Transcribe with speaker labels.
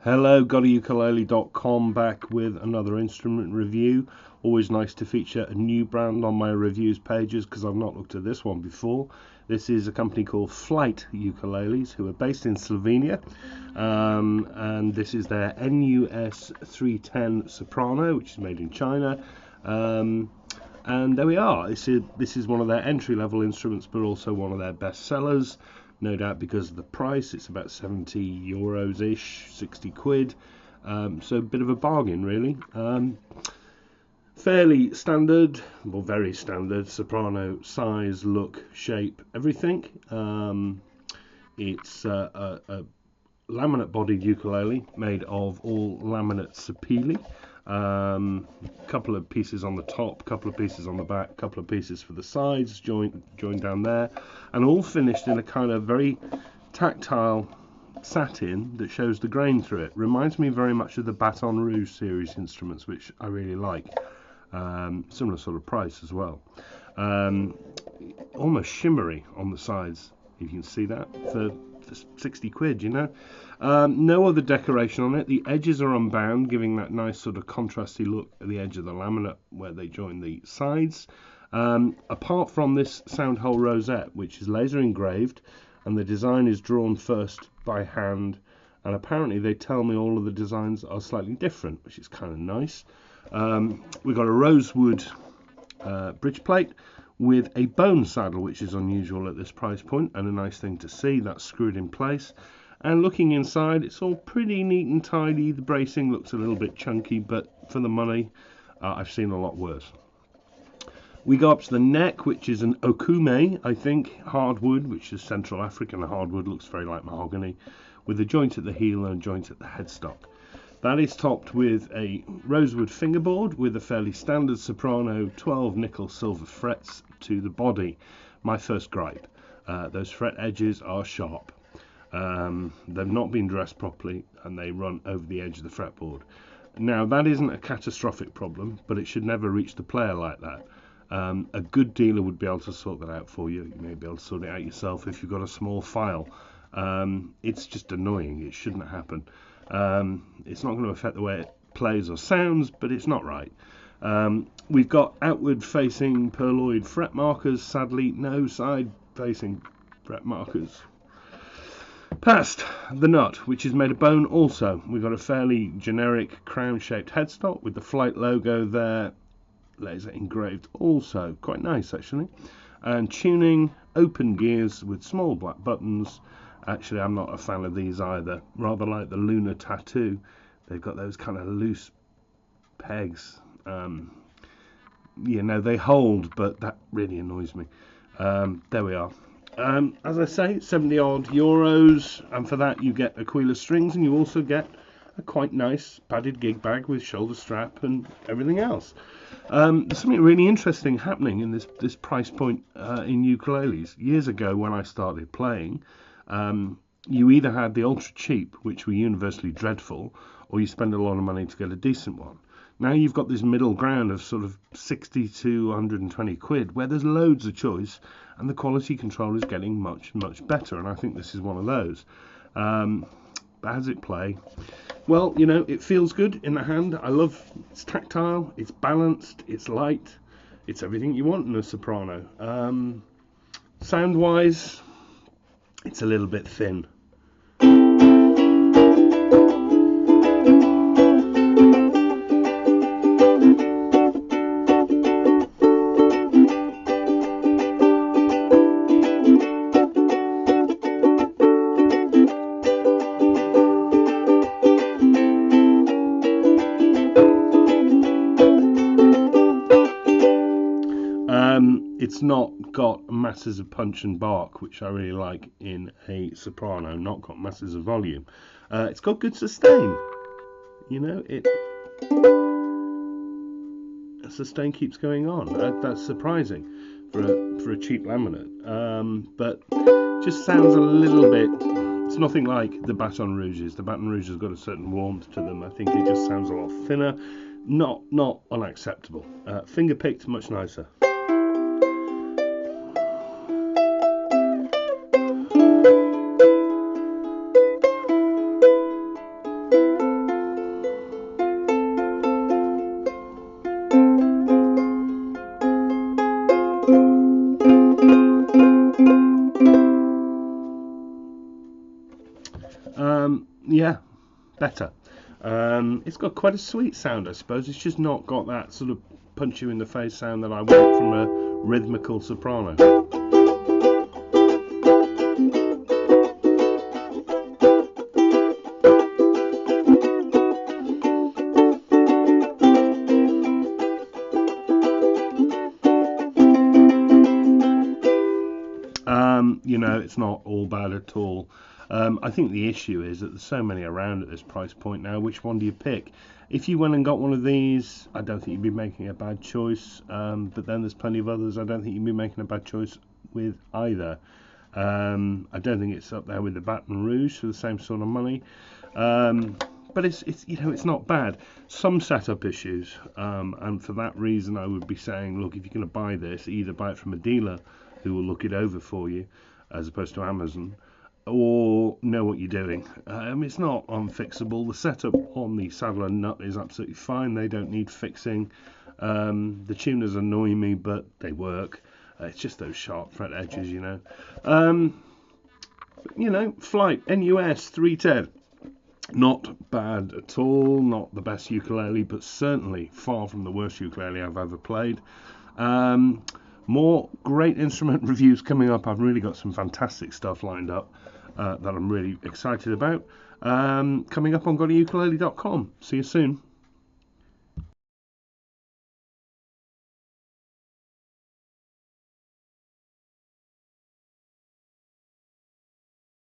Speaker 1: Hello, GotAUkulele.com back with another instrument review. Always nice to feature a new brand on my reviews pages because I've not looked at this one before. This is a company called Flight Ukuleles who are based in Slovenia, and this is their NUS310 Soprano, which is made in China. And there we are. This is one of their entry-level instruments, but also one of their best sellers. No doubt because of the price. It's about 70 euros ish, 60 quid. So a bit of a bargain, really. Fairly standard, well, very standard soprano size, look, shape, everything. It's a laminate bodied ukulele made of all laminate sapele. Couple of pieces on the top, couple of pieces on the back, couple of pieces for the sides, joined down there, and all finished in a kind of very tactile satin that shows the grain through it. Reminds me very much of the Baton Rouge series instruments, which I really like. Similar sort of price as well. Almost shimmery on the sides, you can see that, for 60 quid, you know. No other decoration on it. The edges are unbound, giving that nice sort of contrasty look at the edge of the laminate where they join the sides. Apart from this sound hole rosette, which is laser engraved, and the design is drawn first by hand, and apparently they tell me all of the designs are slightly different, which is kind of nice. We've got a rosewood bridge plate with a bone saddle, which is unusual at this price point and a nice thing to see. That's screwed in place, and looking inside, it's all pretty neat and tidy. The bracing looks a little bit chunky, but for the money, I've seen a lot worse. We go up to the neck, which is an okume, I think, hardwood, which is Central African hardwood, looks very like mahogany, with a joint at the heel and a joint at the headstock. That is topped with a rosewood fingerboard with a fairly standard soprano 12 nickel silver frets to the body. My first gripe, those fret edges are sharp. They've not been dressed properly and they run over the edge of the fretboard. Now that isn't a catastrophic problem, but it should never reach the player like that. A good dealer would be able to sort that out for you. You may be able to sort it out yourself if you've got a small file. It's just annoying. It shouldn't happen. It's not going to affect the way it plays or sounds, but it's not right. We've got outward facing purloined fret markers, sadly no side facing fret markers. Past the nut, which is made of bone also, we've got a fairly generic crown shaped headstock with the Flight logo there, laser engraved also, quite nice actually, and tuning, open gears with small black buttons. Actually, I'm not a fan of these either. Rather like the Lunar Tattoo. They've got those kind of loose pegs. You know, they hold, but that really annoys me. There we are. As I say, 70 odd euros, and for that you get Aquila strings, and you also get a quite nice padded gig bag with shoulder strap and everything else. There's something really interesting happening in this price point in ukuleles. Years ago, when I started playing, you either had the ultra cheap, which were universally dreadful, or you spend a lot of money to get a decent one. Now you've got this middle ground of sort of 60 to 120 quid, where there's loads of choice, and the quality control is getting much, much better, and I think this is one of those. But how does it play? Well, you know, it feels good in the hand. I love it's tactile, it's balanced, it's light, it's everything you want in a soprano. Sound-wise, it's a little bit thin. It's not got masses of punch and bark, which I really like in a soprano, not got masses of volume. It's got good sustain. You know, sustain keeps going on. That's surprising for a cheap laminate. But just sounds a little bit, it's nothing like the Baton Rouges. The Baton Rouge has got a certain warmth to them. I think it just sounds a lot thinner. Not unacceptable. Finger picked, much nicer. Yeah, better. It's got quite a sweet sound, I suppose. It's just not got that sort of punch you in the face sound that I want from a rhythmical soprano. You know, it's not all bad at all. I think the issue is that there's so many around at this price point now. Which one do you pick? If you went and got one of these, I don't think you'd be making a bad choice. But then there's plenty of others I don't think you'd be making a bad choice with either. I don't think it's up there with the Baton Rouge for the same sort of money. But it's you know, it's not bad. Some setup issues, and for that reason I would be saying, look, if you're going to buy this, either buy it from a dealer who will look it over for you, as opposed to Amazon, or know what you're doing. It's not unfixable. The setup on the saddle and nut is absolutely fine. They don't need fixing. The tuners annoy me, but they work. It's just those sharp fret edges, you know. Flight NUS310. Not bad at all. Not the best ukulele, but certainly far from the worst ukulele I've ever played. More great instrument reviews coming up. I've really got some fantastic stuff lined up that I'm really excited about. Coming up on GotAUkulele.com. See you soon.